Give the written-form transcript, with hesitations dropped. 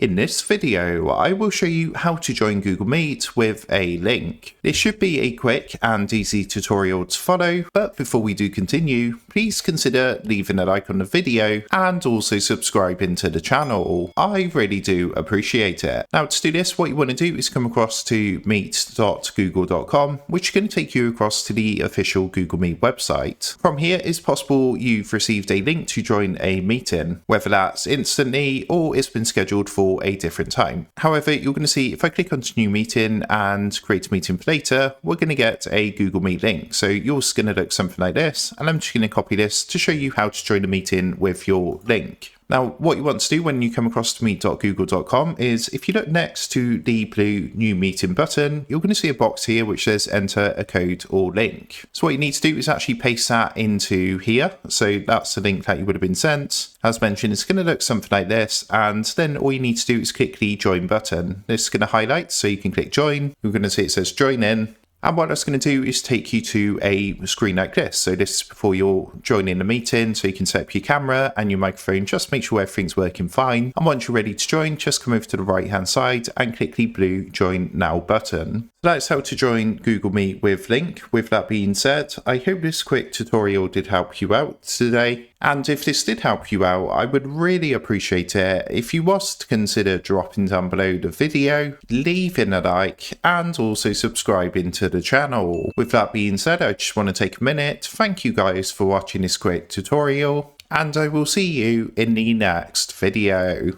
In this video, I will show you how to join Google Meet with a link. This should be a quick and easy tutorial to follow, but before we do continue, please consider leaving a like on the video and also subscribing to the channel. I really do appreciate it. Now to do this, what you want to do is come across to meet.google.com, which is going to take you across to the official Google Meet website. From here, it's possible you've received a link to join a meeting, whether that's instantly or it's been scheduled for a different time. However, you're going to see if I click onto new meeting and create a meeting for later, we're going to get a Google Meet link. So yours is going to look something like this, and I'm just going to copy this to show you how to join a meeting with your link. Now, what you want to do when you come across to meet.google.com is if you look next to the blue new meeting button, you're going to see a box here which says enter a code or link. So what you need to do is actually paste that into here. So that's the link that you would have been sent. As mentioned, it's going to look something like this. And then all you need to do is click the join button. This is going to highlight, so you can click join. You're going to see it says join in. And what that's going to do is take you to a screen like this. So this is before you're joining the meeting, so you can set up your camera and your microphone, just make sure everything's working fine. And once you're ready to join, just come over to the right hand side and click the blue join now button. So that's how to join Google Meet with link. With that being said, I hope this quick tutorial did help you out today. And if this did help you out, I would really appreciate it if you was to consider dropping down below the video, leaving a like, and also subscribing to the channel. With that being said, I just want to take a minute. Thank you guys for watching this quick tutorial, and I will see you in the next video.